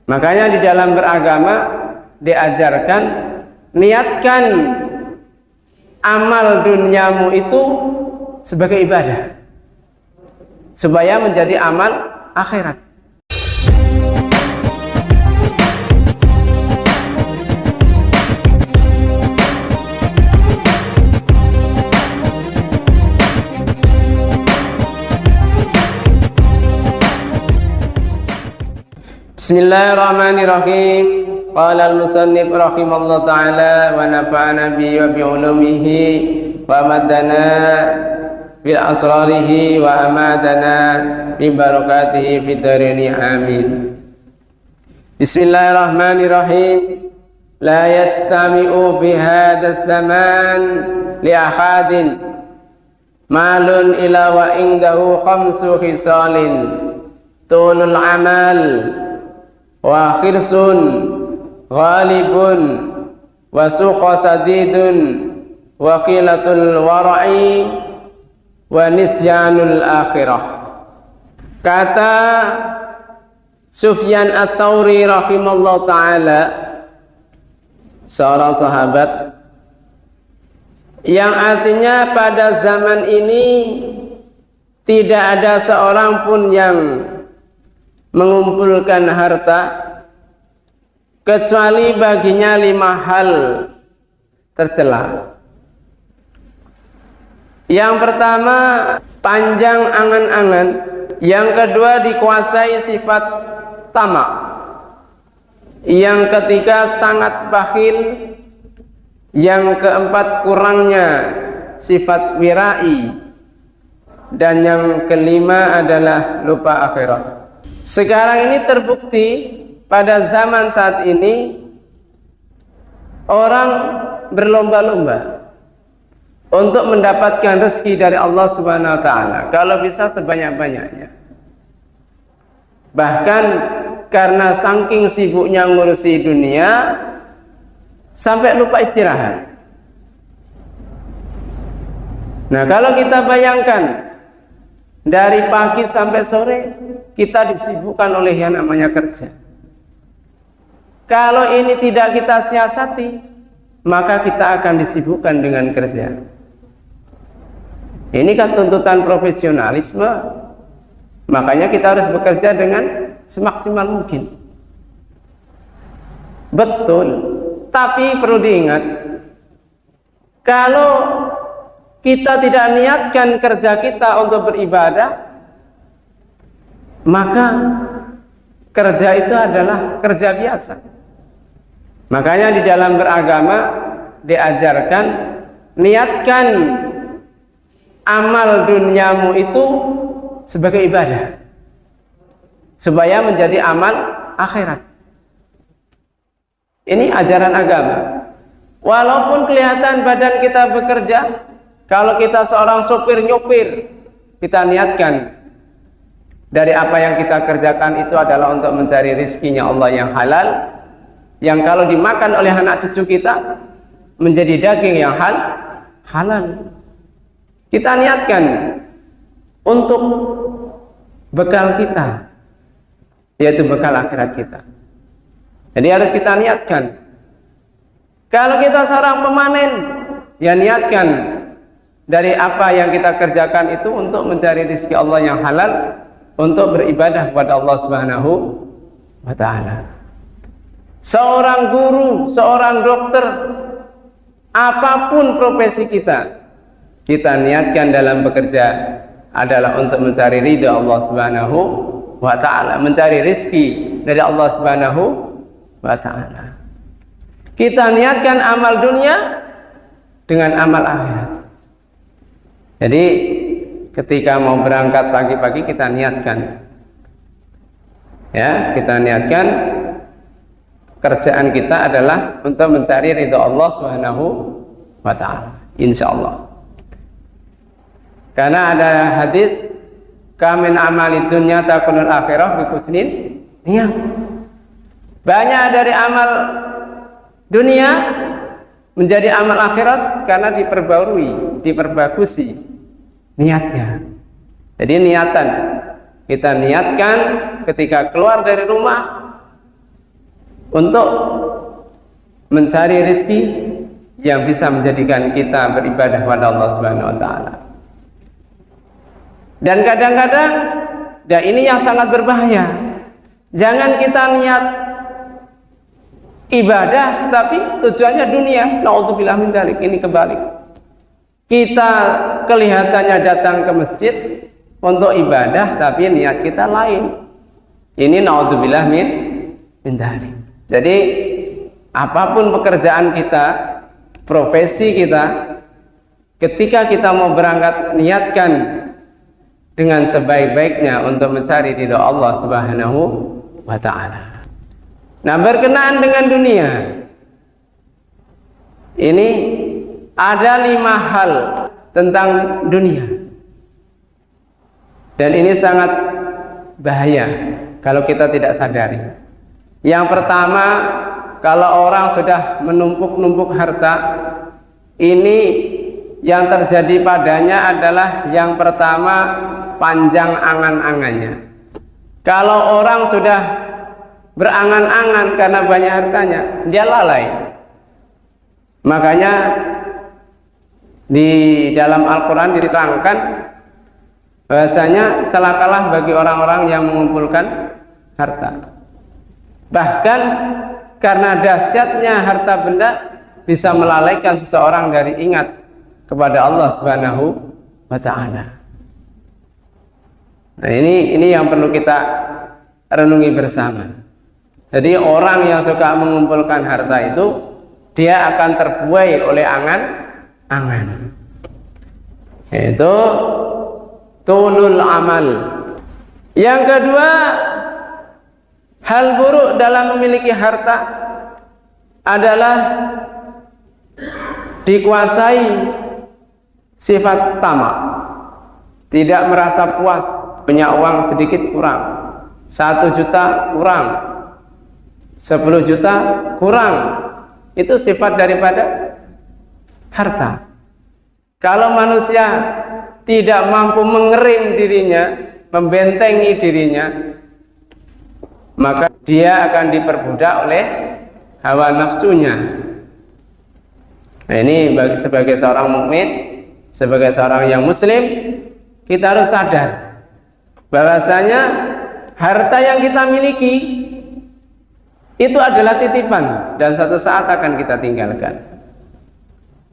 Makanya di dalam beragama diajarkan, niatkan amal duniamu itu sebagai ibadah supaya menjadi amal akhirat. Bismillahirrahmanirrahim. Qala al-musannif rahimallahu ta'ala wa nafa'ana bi wa bi ulumihi wa madana bil asrarihi wa amadana bi barakatihi fid darini amin. Bismillahirrahmanirrahim. La yajtami'u fi hadha zaman li ahadin malun ila wa indahu khamsu khisalin tulul amal wa khirsun ghalibun wa sukha sadidun wa qilatul wara'i wa nisyanul akhirah. Kata Sufyan Ats-Tsauri rahimallahu ta'ala, seorang sahabat, yang artinya pada zaman ini tidak ada seorang pun yang mengumpulkan harta kecuali baginya 5 hal tercela. Yang pertama, panjang angan-angan. Yang kedua, dikuasai sifat tamak. Yang ketiga, sangat bakhil. Yang keempat, kurangnya sifat wirai. Dan yang kelima adalah lupa akhirat. Sekarang ini terbukti pada zaman saat ini orang berlomba-lomba untuk mendapatkan rezeki dari Allah Subhanahu wa taala, kalau bisa sebanyak-banyaknya. Bahkan karena saking sibuknya ngurusi dunia sampai lupa istirahat. Nah, kalau kita bayangkan dari pagi sampai sore kita disibukkan oleh yang namanya kerja. Kalau ini tidak kita siasati, maka kita akan disibukkan dengan kerja. Ini kan tuntutan profesionalisme. Makanya kita harus bekerja dengan semaksimal mungkin. Betul. Tapi perlu diingat, kalau kita tidak niatkan kerja kita untuk beribadah, maka kerja itu adalah kerja biasa. Makanya di dalam beragama diajarkan, niatkan amal duniamu itu sebagai ibadah supaya menjadi amal akhirat. Ini ajaran agama. Walaupun kelihatan badan kita bekerja, kalau kita seorang sopir nyopir, kita niatkan dari apa yang kita kerjakan itu adalah untuk mencari rizkinya Allah yang halal, yang kalau dimakan oleh anak cucu kita menjadi daging yang halal. Kita niatkan untuk bekal kita, yaitu bekal akhirat kita. Jadi harus kita niatkan. Kalau kita seorang pemanen, ya niatkan dari apa yang kita kerjakan itu untuk mencari rezeki Allah yang halal, untuk beribadah kepada Allah Subhanahu wa ta'ala. Seorang guru, seorang dokter, apapun profesi kita, kita niatkan dalam bekerja adalah untuk mencari ridha Allah Subhanahu wa ta'ala, mencari rezeki dari Allah Subhanahu wa ta'ala. Kita niatkan amal dunia dengan amal akhirat. Jadi ketika mau berangkat pagi-pagi kita niatkan, ya, kita niatkan kerjaan kita adalah untuk mencari ridha Allah Subhanahu wa ta'ala, insyaallah. Karena ada hadis, kamin amali dunya takunul akhirah bi husnin niyat. Banyak dari amal dunia menjadi amal akhirat karena diperbarui, diperbagusi niatnya. Jadi niatan, kita niatkan ketika keluar dari rumah untuk mencari rezeki yang bisa menjadikan kita beribadah kepada Allah Subhanahu wa taala. Dan kadang-kadang, dan ini yang sangat berbahaya, jangan kita niat ibadah tapi tujuannya dunia. Naudzubillah min dzalik. Ini kebalik. Kita kelihatannya datang ke masjid untuk ibadah tapi niat kita lain. Ini naudzubillah min dzalik. Jadi apapun pekerjaan kita, profesi kita, ketika kita mau berangkat, niatkan dengan sebaik-baiknya untuk mencari ridha Allah Subhanahu wa ta'ala. Nah, berkenaan dengan dunia, ini ada 5 hal tentang dunia, dan ini sangat bahaya kalau kita tidak sadari. Yang pertama, kalau orang sudah menumpuk-numpuk harta, ini yang terjadi padanya adalah yang pertama, panjang angan-angannya. Kalau orang sudah berangan-angan karena banyak hartanya, dia lalai. Makanya di dalam Al-Quran diterangkan bahwasanya celakalah bagi orang-orang yang mengumpulkan harta. Bahkan karena dahsyatnya harta benda bisa melalaikan seseorang dari ingat kepada Allah Subhanahu wa ta'ala. Nah, ini yang perlu kita renungi bersama. Jadi orang yang suka mengumpulkan harta itu, dia akan terbuai oleh angan-angan, yaitu tulul amal. Yang kedua, hal buruk dalam memiliki harta adalah dikuasai sifat tamak, tidak merasa puas. Punya uang sedikit kurang, 1 juta kurang, 10 juta kurang. Itu sifat daripada harta. Kalau manusia tidak mampu mengerim dirinya, membentengi dirinya, maka dia akan diperbudak oleh hawa nafsunya. Nah, ini sebagai seorang mukmin, sebagai seorang yang muslim, kita harus sadar bahwasanya harta yang kita miliki itu adalah titipan dan suatu saat akan kita tinggalkan.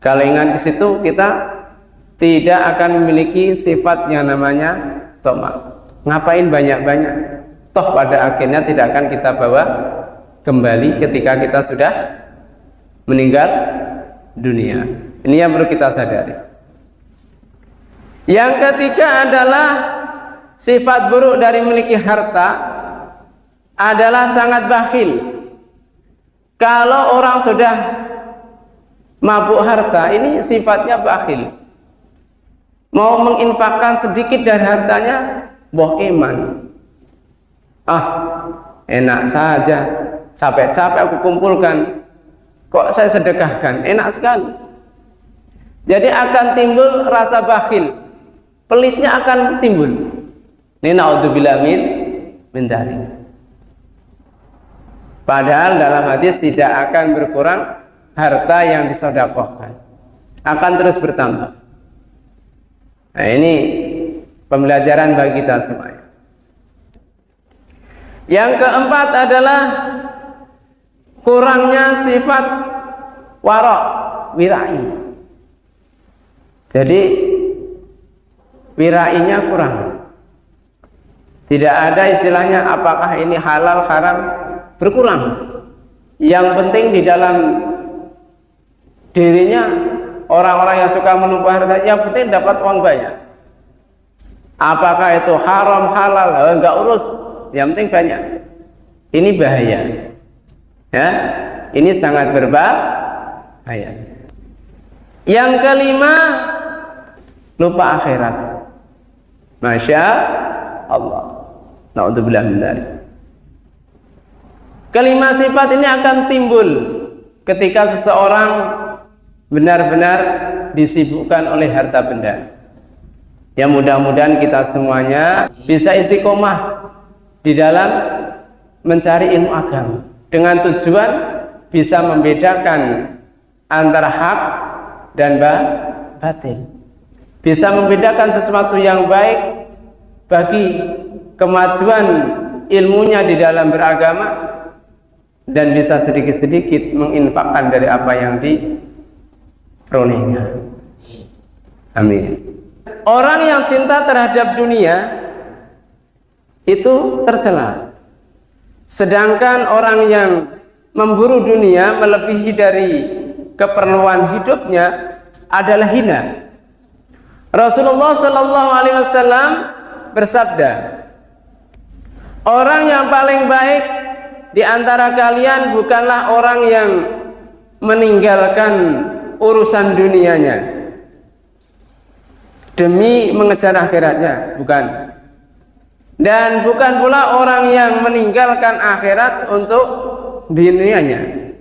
Kalau ingat ke situ, kita tidak akan memiliki sifat yang namanya tamak. Ngapain banyak-banyak? Toh pada akhirnya tidak akan kita bawa kembali ketika kita sudah meninggal dunia. Ini yang perlu kita sadari. Yang ketiga adalah sifat buruk dari memiliki harta adalah sangat bakhil. Kalau orang sudah mabuk harta, ini sifatnya bakhil. Mau menginfakkan sedikit dari hartanya, boh iman. Enak saja, capek-capek aku kumpulkan, kok saya sedekahkan, enak sekali. Jadi akan timbul rasa bakhil, pelitnya akan timbul. Ini naudzubillah min dzalik. Padahal dalam hadis tidak akan berkurang harta yang disedekahkan, akan terus bertambah. Nah, ini pembelajaran bagi kita semuanya. Yang keempat adalah kurangnya sifat wara', wirai. Jadi wirainya kurang. Tidak ada istilahnya apakah ini halal haram, berkurang. Yang penting di dalam dirinya orang-orang yang suka menumpah harta, yang penting dapat uang banyak. Apakah itu haram halal, enggak urus, yang penting banyak. Ini bahaya. Ya, ini sangat berbahaya. Yang kelima, lupa akhirat. Masya Allah. Naudzubillah min dzalik. Kelima sifat ini akan timbul ketika seseorang benar-benar disibukkan oleh harta benda. Ya, mudah-mudahan kita semuanya bisa istiqomah di dalam mencari ilmu agama. dengan tujuan bisa membedakan antara hak dan batil, bisa membedakan sesuatu yang baik bagi kemajuan ilmunya di dalam beragama, dan bisa sedikit-sedikit menginfakkan dari apa yang diperolehnya. Amin. Orang yang cinta terhadap dunia itu tercela, sedangkan orang yang memburu dunia melebihi dari keperluan hidupnya adalah hina. Rasulullah Shallallahu Alaihi Wasallam bersabda, orang yang paling baik di antara kalian bukanlah orang yang meninggalkan urusan dunianya demi mengejar akhiratnya, bukan. Dan bukan pula orang yang meninggalkan akhirat untuk dunianya.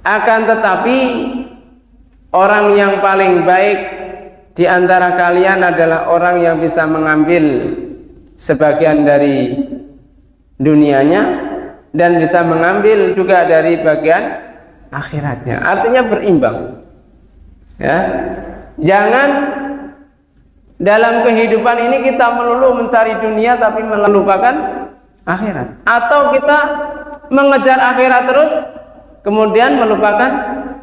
Akan tetapi orang yang paling baik di antara kalian adalah orang yang bisa mengambil sebagian dari dunianya dan bisa mengambil juga dari bagian akhiratnya. Artinya berimbang. Ya. Jangan dalam kehidupan ini kita melulu mencari dunia tapi melupakan akhirat, atau kita mengejar akhirat terus kemudian melupakan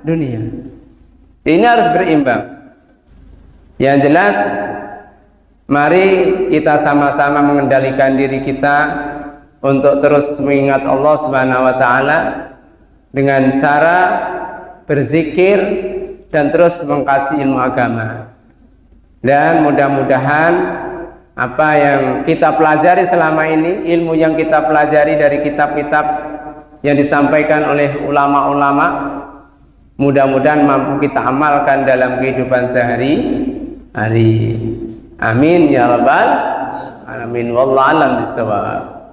dunia. Ini harus berimbang. Yang jelas, mari kita sama-sama mengendalikan diri kita untuk terus mengingat Allah Subhanahu wa taala dengan cara berzikir dan terus mengkaji ilmu agama. Dan mudah-mudahan apa yang kita pelajari selama ini, ilmu yang kita pelajari dari kitab-kitab yang disampaikan oleh ulama-ulama, mudah-mudahan mampu kita amalkan dalam kehidupan sehari-hari. Amin ya rabbal alamin. Wallahu a'lam bishawab.